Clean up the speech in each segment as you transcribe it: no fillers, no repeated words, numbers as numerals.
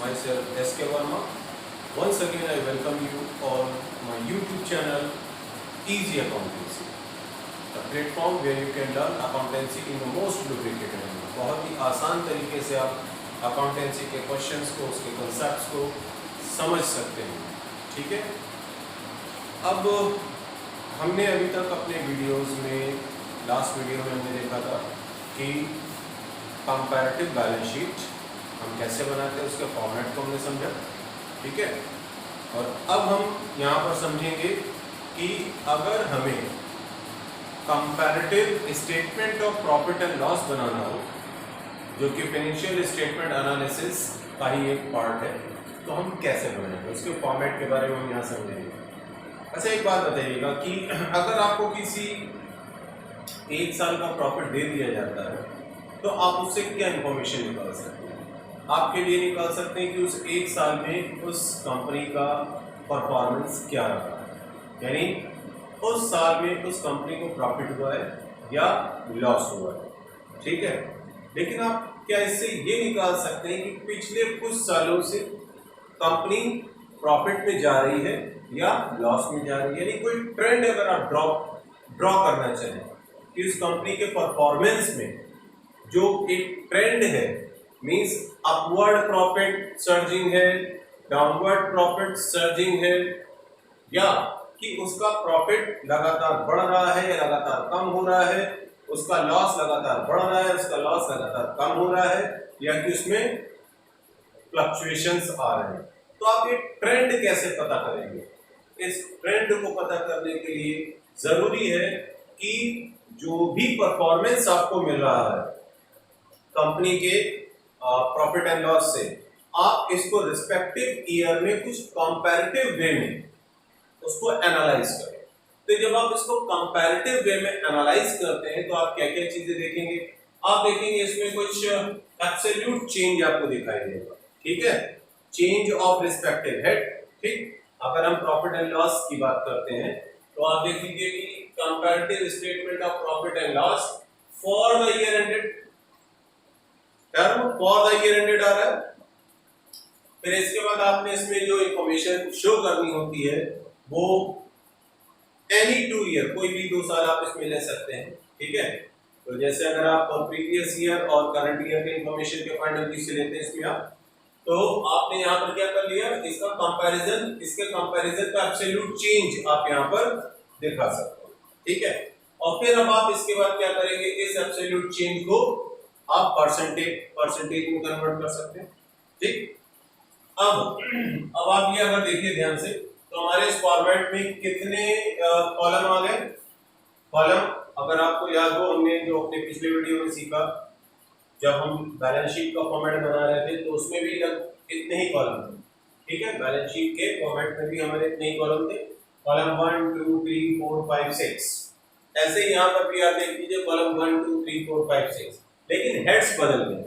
myself SK Verma. Once again, I welcome you on my YouTube channel Easy Accountancy, the platform where you can learn accountancy in the most lubricated manner. बहुत ही आसान तरीके से आप accountancy के questions को, उसके concepts को समझ सकते हैं। ठीक है, अब हमने अभी तक अपने वीडियोस में, लास्ट वीडियो में हमने देखा था कि कंपैरेटिव बैलेंस शीट हम कैसे बनाते हैं, उसके फॉर्मेट को हमने समझा। ठीक है, और अब हम यहाँ पर समझेंगे कि अगर हमें comparative statement of profit and loss बनाना हो, जो कि फाइनेंशियल स्टेटमेंट एनालिसिस का ही एक पार्ट है, तो हम कैसे बनाएंगे, उसके फॉर्मेट के बारे में हम यहाँ समझेंगे। अच्छा, एक बात बताइएगा कि अगर आपको किसी एक साल का प्रॉफिट दे दिया जाता है तो आप उससे क्या इंफॉर्मेशन निकाल सकते हैं? आपके लिए निकाल सकते हैं कि उस एक साल में उस कंपनी का परफॉर्मेंस क्या रहा है, यानी उस साल में उस कंपनी को प्रॉफिट हुआ है या लॉस हुआ है। ठीक है, लेकिन आप क्या इससे ये निकाल सकते हैं कि पिछले कुछ सालों से कंपनी प्रॉफिट में जा रही है या लॉस में जा रही है, यानी कोई ट्रेंड अगर आप ड्रॉ करना चाहें कि उस कंपनी के परफॉर्मेंस में जो एक ट्रेंड है, मींस अपवर्ड प्रॉफिट सर्जिंग है, डाउनवर्ड प्रॉफिट सर्जिंग है, या कि उसका प्रॉफिट लगातार बढ़ रहा है या लगातार कम हो रहा है, उसका लॉस लगातार बढ़ रहा है, उसका लॉस लगातार कम हो रहा है, या कि उसमें फ्लक्चुएशंस आ रहे हैं, तो आप ये ट्रेंड कैसे पता करेंगे? इस ट्रेंड को पता करने के लिए जरूरी है कि जो भी परफॉर्मेंस आपको मिल रहा है कंपनी के प्रॉफिट एंड लॉस से, आप इसको रिस्पेक्टिव ईयर में कुछ कंपैरेटिव वे में उसको एनालाइज करें। तो जब आप इसको कंपैरेटिव वे में एनालाइज करते हैं तो आप क्या क्या चीजें देखेंगे? आप देखेंगे इसमें कुछ एब्सोल्यूट चेंज आपको दिखाई देगा। ठीक है, चेंज ऑफ रिस्पेक्टिव हेड। ठीक, अगर हम प्रॉफिट एंड लॉस की बात करते हैं तो आप देखेंगे कि comparative statement of profit and loss for the year ended, term for the year ended आ रहा है। फिर इसके बाद आपने इसमें जो इंफॉर्मेशन शो करनी होती है वो एनी 2 ईयर, कोई भी 2 साल आप इसमें ले सकते हैं। ठीक है, तो जैसे अगर आप प्रीवियस ईयर और करंट ईयर के इंफॉर्मेशन के पॉइंट ऑफ व्यू से लेते हैं इसमें आप, तो आपने यहाँ पर क्या कर लिया, इसका कंपैरिजन, इसके कंपैरिजन का एब्सोल्यूट चेंज आप यहाँ पर दिखा सकते हो। ठीक है, और फिर अब आप इसके बाद क्या करेंगे, इस एब्सोल्यूट चेंज को आप परसेंटेज में कन्वर्ट कर सकते हैं। ठीक, अब आप ये अगर देखिए ध्यान से, तो हमारे इस फॉर्मेट में कितने कॉलम आ गए? कॉलम, अगर आपको याद हो, हमने जो अपने पिछले वीडियो में सीखा, जब हम बैलेंस शीट का फॉर्मेट बना रहे थे तो उसमें भी इतने ही कॉलम थे। ठीक है, बैलेंस शीट के फॉर्मेट में भी हमारे इतने ही कॉलम थे, कॉलम 1 2 3 4 5 6। ऐसे ही यहाँ पर भी आप देख लीजिए, कॉलम 1 2 3 4 5 6, लेकिन हेड्स बदल गए,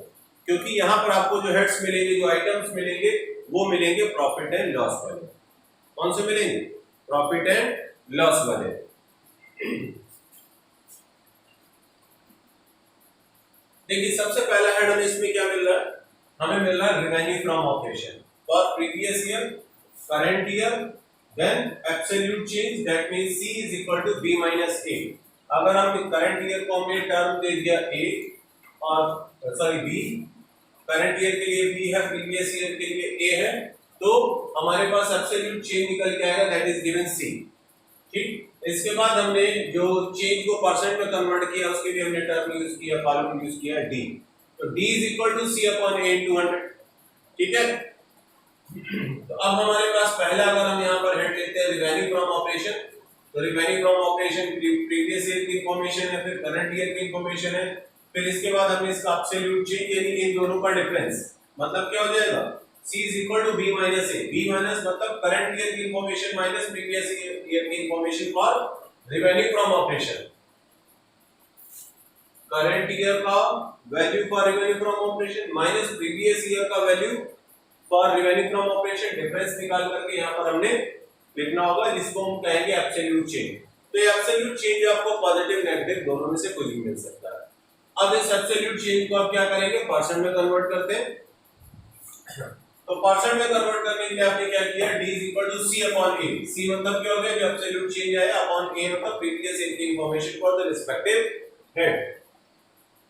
क्योंकि यहाँ पर आपको जो हेड्स मिलेंगे, जो आइटम्स मिलेंगे, वो मिलेंगे प्रॉफिट एंड लॉस वाले। कौन से मिलेंगे? प्रॉफिट एंड लॉस वाले। देखिए, सबसे पहला हेड हमें इसमें क्या मिल रहा है? हमें मिल रहा है revenue from operation for previous year, current year, then absolute change, that means C is equal to B minus A। अगर हम करंट ईयर को हमने टर्म दे दिया A और सॉरी B, करंट ईयर के लिए B है, प्रीवियस ईयर के लिए A है, तो हमारे पास एब्सोल्यूट चेंज निकल के आएगा, दैट इज गिवन C। ठीक, इसके बाद हमने जो चेंज को परसेंट में कन्वर्ट किया, उसके लिए हमने टर्म यूज किया, फॉर्मूला यूज किया D, तो D is equal to C upon A into 100। ठीक है, तो अब हमारे पास पहला, अगर हम यहाँ पर हेड लेते हैं रेवेन्यू फ्रॉम ऑपरेशन, तो revenue from operation previous year की इंफॉर्मेशन है, फिर करंट ईयर की इंफॉर्मेशन है, फिर इसके बाद हमने इसका एब्सोल्यूट चेंज, यानी इन दोनों का डिफरेंस, मतलब क्या हो जाएगा? C is equal to B minus A। B minus मतलब करंट ईयर की इंफॉर्मेशन माइनस प्रीवियस ईयर की information for revenue from operation. Current year का value for revenue from operation minus previous year का value for revenue from operation, difference निकाल करके यहाँ पर हमने लिखना होगा, जिसको हम कहेंगे एब्सोल्यूट चेंज। तो ये एब्सोल्यूट चेंज आपको पॉजिटिव नेगेटिव दोनों में से कुछ भी मिल सकता है। अब इस एब्सोल्यूट चेंज को आप क्या करेंगे? परसेंट में कन्वर्ट करते हैं। तो परसेंट में कन्वर्ट करने के लिए आपने क्या किया, d is equal to c upon a। c मतलब क्या हो गया, जो एब्सोल्यूट चेंज आया, अपॉन a मतलब प्रीवियस ईयर की information for the respective head.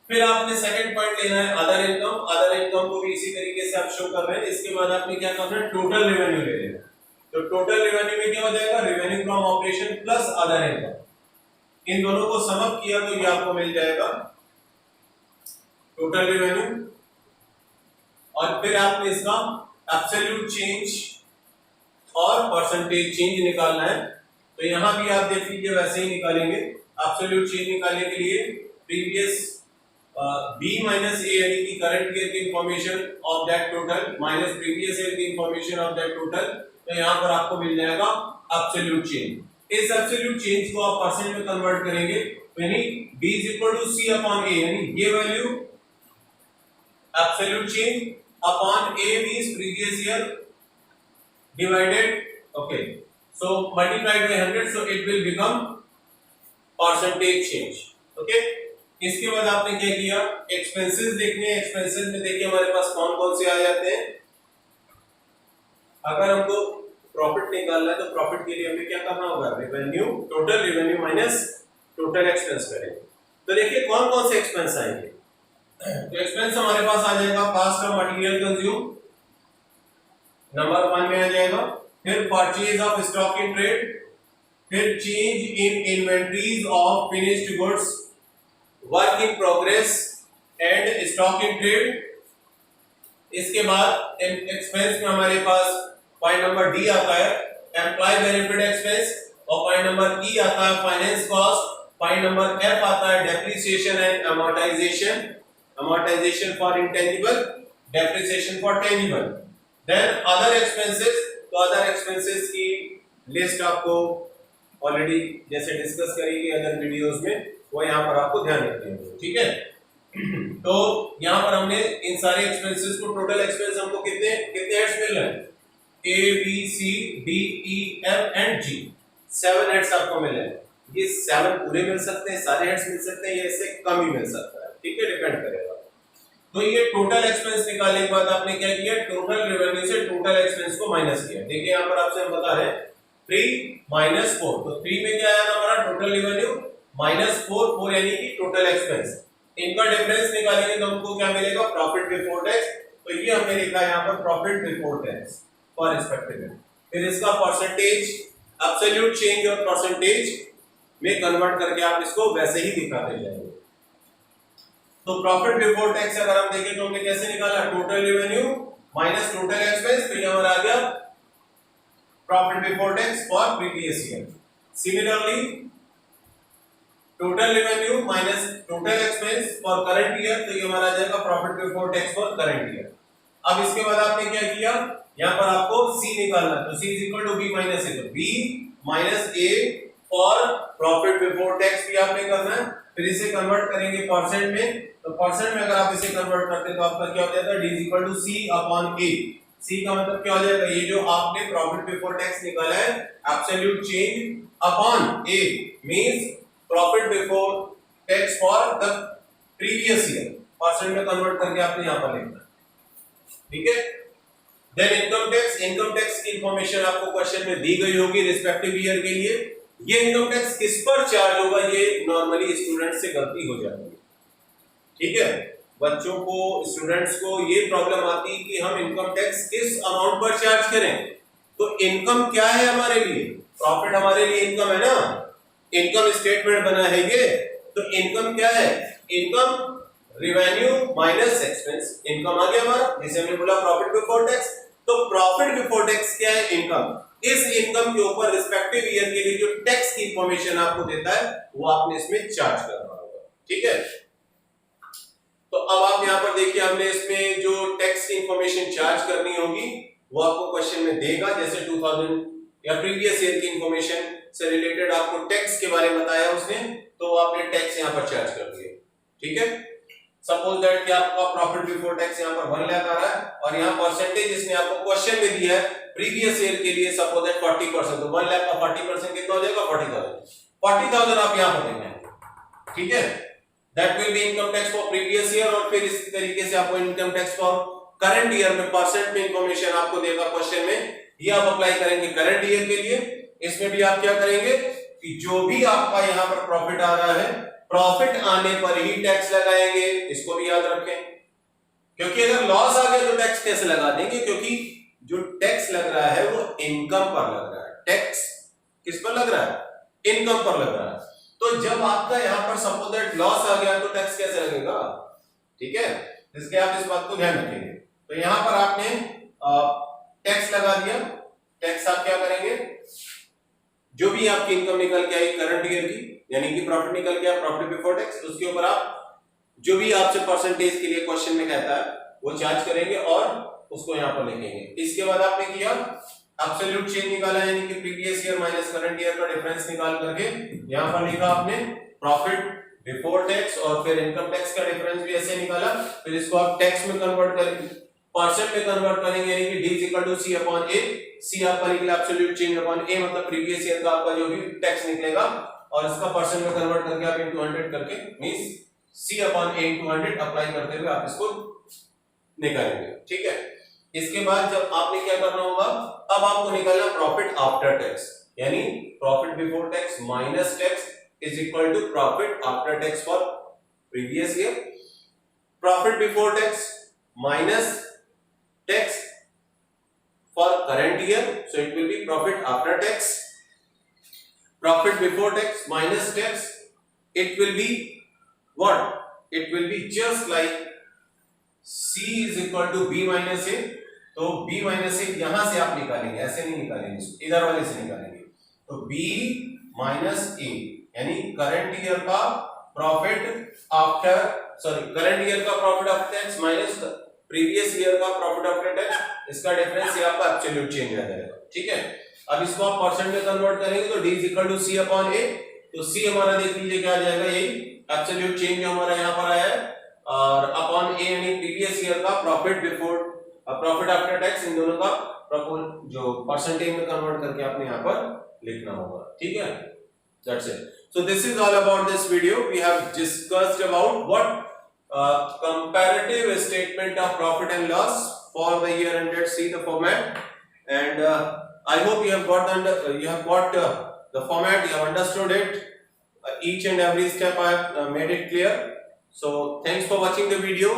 फिर आपने सेकंड पॉइंट लेना है अदर इनकम। अदर इनकम को भी इसी तरीके से आप शो कर रहे हैं। इसके बाद आपने क्या करना है, टोटल रेवेन्यू ले लेना। तो टोटल रेवेन्यू में क्या हो जाएगा, revenue from operation plus other income. इन दोनों को सम अप किया तो ये आपको मिल जाएगा टोटल रेवेन्यू, और फिर आपने इसका एब्सोल्यूट चेंज और परसेंटेज चेंज निकालना है। तो यहां भी आप देख लीजिए वैसे ही निकालेंगे। एब्सोल्यूट चेंज निकालने के लिए प्रीवियस b माइनस a यानी कि करंट ईयर की information of that total minus previous year की इंफॉर्मेशन ऑफ दैट टोटल, तो यहां पर आपको मिल जाएगा एब्सोल्यूट चेंज। इस एब्सोल्यूट चेंज को आप परसेंट में कन्वर्ट करेंगे, यानी b is equal to c upon a, यानी ये value absolute change upon a means previous year divided, okay, so multiplied by 100, so it will become percentage change, okay। इसके बाद आपने क्या किया, एक्सपेंसेस देखने हैं। एक्सपेंसेस में देखिए हमारे पास कौन कौन से आ जाते हैं। अगर हमको प्रॉफिट निकालना है तो प्रॉफिट के लिए हमें क्या करना होगा, revenue, total revenue minus total expense करेंगे। तो देखिए कौन कौन से एक्सपेंस आएंगे। तो एक्सपेंस हमारे पास आ जाएगा cost of material consume, number 1 में आ जाएगा। फिर purchase of stock in trade, फिर change in inventories of finished goods, work in progress and stock in trade. इसके बाद एक्सपेंस में हमारे पास पॉइंट नंबर डी आता है एम्प्लॉय बेनिफिट एक्सपेंस, और पॉइंट नंबर ई आता है finance cost, point number F आता है depreciation and amortisation, amortization for intangible, depreciation for tangible, then other expenses। तो other expenses की लिस्ट आपको ऑलरेडी जैसे डिस्कस करेंगे अदर वीडियोस में, वो यहाँ पर आपको ध्यान रखते हैं, ठीक है। तो यहाँ पर हमने इन सारे एक्सपेंसेस को, टोटल एक्सपेंस हमको कितने कितने हेड्स मिल रहे हैं, A B C D E F and G, 7 heads आपको मिले हैं। ये 7 पूरे मिल सकते हैं, सारे हेड्स मिल सकते हैं, या इससे कम ही मिल सकता है, ठीक है, डिपेंड करेगा। तो ये टोटल एक्सपेंस निकालने के बाद आपने क्या किया, टोटल रेवेन्यू से टोटल एक्सपेंस को माइनस किया। देखिए यहाँ पर आपसे हम बता रहे हैं 3 माइनस 4, तो 3 में क्या आया हमारा टोटल रेवेन्यू माइनस 4 यानी कि टोटल एक्सपेंस। इनका डिफरेंस निकालेंगे तो हमको क्या मिलेगा, प्रॉफिट बिफोर टैक्स। तो ये हमने लिखा है यहाँ पर profit before tax for respective. फिर इसका परसेंटेज, एब्सोल्यूट चेंज और परसेंटेज में कन्वर्ट करके आप इसको वैसे ही दिखाते जाएंगे। तो प्रॉफिट बिफोर टैक्स अगर हम देखें तो हमने कैसे निकाला, total revenue minus total expense, तो यहां आ गया profit before tax for previous year. Similarly total revenue minus total expense for current year, तो ये हमारा आ जाएगा profit before tax for current year. अब इसके बाद आपने क्या किया, यहां पर आपको C निकालना है, तो C is equal to B minus A, तो B minus A for profit before tax भी आपने करना है। फिर इसे कन्वर्ट करेंगे परसेंट में, तो परसेंट में अगर आप इसे कन्वर्ट करते हैं तो आपका क्या हो जाता है, D is equal to C upon A। C का मतलब क्या हो जाएगा, ये जो आपने प्रॉफिट बिफोर टैक्स निकाला है absolute change upon A means profit before tax for the previous year, percent में कन्वर्ट करके आपने यहां पर लिखना है, ठीक है। Then income tax, income tax की इंफॉर्मेशन आपको क्वेश्चन में दी गई होगी रिस्पेक्टिव ईयर के लिए। ये इनकम टैक्स किस पर चार्ज होगा, ये नॉर्मली स्टूडेंट से गलती हो जाती है, ठीक है। बच्चों को, स्टूडेंट्स को ये प्रॉब्लम आती है कि हम इनकम टैक्स किस अमाउंट पर चार्ज करें। तो इनकम क्या है हमारे लिए, प्रॉफिट हमारे लिए इनकम है ना, इनकम स्टेटमेंट बना है ये। तो इनकम क्या है, income revenue minus expense, income आ गया हमारा, जैसे हमने बोला प्रॉफिट बिफोर टैक्स। तो प्रॉफिट बिफोर टैक्स क्या है, इनकम। इस इनकम के ऊपर रिस्पेक्टिव ईयर के लिए जो टैक्स की इंफॉर्मेशन आपको देता है वो आपने इसमें चार्ज करना होगा, ठीक है। तो अब आप यहां पर देखिए, हमने इसमें जो टैक्स की इंफॉर्मेशन चार्ज करनी होगी वो आपको क्वेश्चन में देगा। जैसे 2000 या प्रीवियस ईयर की इंफॉर्मेशन से रिलेटेड आपको टैक्स के बारे में बताया उसने, तो आपने टैक्स यहां पर चार्ज कर दिया, ठीक है। सपोज दैट कि आपका प्रॉफिट बिफोर टैक्स यहां पर 1 लाख आ रहा है और यहां परसेंटेज इसने आपको क्वेश्चन में दिया है प्रीवियस ईयर के लिए, सपोज दैट 40%, तो 1 लाख का 40% कितना हो जाएगा, 40,000 आप यहां पर देंगे, ठीक है। That will be income tax for previous year, और फिर इस तरीके से आपको income tax for current year में परसेंट में इंफॉर्मेशन आपको देगा क्वेश्चन में, ये आप अप्लाई करेंगे करंट ईयर के लिए। इसमें भी आप क्या करेंगे कि जो भी आपका यहां पर प्रॉफिट आ रहा है, प्रॉफिट आने पर ही टैक्स लगाएंगे, इसको भी याद रखें। क्योंकि अगर लॉस आ गया तो टैक्स कैसे लगा देंगे, क्योंकि जो टैक्स लग रहा है वो इनकम पर लग रहा है। टैक्स किस पर लग रहा है? इनकम पर लग रहा है। तो जब आपका यहां पर सपोज दैट लॉस आ गया तो टैक्स कैसे लगेगा? ठीक है, इसके आप इस बात को ध्यान रखेंगे। तो यहां पर आपने टैक्स लगा दिया। टैक्स आप क्या करेंगे, जो भी आपकी इनकम निकल के आई करंट ईयर की, यानी कि प्रॉफिट निकल के आया प्रॉफिट बिफोर टैक्स, उसके ऊपर आप जो भी आपसे परसेंटेज के लिए क्वेश्चन में कहता है वो चार्ज करेंगे और उसको यहां पर लिखेंगे। इसके बाद आपने किया एब्सोल्यूट चेंज निकाला, यानी कि previous year minus current year का डिफरेंस निकाल करके यहां पर लिखा आपने प्रॉफिट बिफोर टैक्स, और फिर इनकम टैक्स का डिफरेंस भी ऐसे निकाला। फिर इसको आप टैक्स में कन्वर्ट करेंगे, परसेंट में कन्वर्ट करेंगे, यानी कि d equal to c upon a। c आपका निकला एब्सोल्यूट चेंज अपॉन a, मतलब प्रीवियस ईयर का आपका जो भी टैक्स निकलेगा, और इसका परसेंट में कन्वर्ट करके आप इनटू 100 करके means c upon a into 100 apply करते हुए आप इसको निकालेंगे। ठीक है, इसके बाद जब आपने क्या करना होगा, अब आपको निकालना प्रॉफिट आफ्टर टैक्स, यानी profit before tax minus tax is equal to profit after tax for previous year. Profit before tax minus tax for current year, so it will be profit after tax. Profit before tax minus tax, it will be what? It will be just like C is equal to B minus A। तो B minus A यहां से आप निकालेंगे, ऐसे नहीं निकालेंगे, इधर वाले से निकालेंगे। तो B minus A यानी करंट ईयर का profit after, sorry current year का profit after tax minus previous year का प्रॉफिट आफ्टर टैक्स, इसका डिफरेंस ये आपका एब्सोल्यूट चेंज आ जाएगा। ठीक है, अब इसको आप परसेंट में कन्वर्ट करेंगे तो d is equal to c upon a। तो c हमारा देख लीजिए क्या आ जाएगा, यही एब्सोल्यूट चेंज जो हमारा यहां पर आया है, और अपॉन a यानी प्रीवियस ईयर का profit before profit after tax, इन दोनों का जो परसेंटेज में कन्वर्ट करके आपने यहां पर लिखना होगा। ठीक है, that's it. So this is all about this video. We have discussed about what comparative statement of profit and loss for the year ended. See the format, and I hope you have got the format. You have understood it. Each and every step I have made it clear. So thanks for watching the video.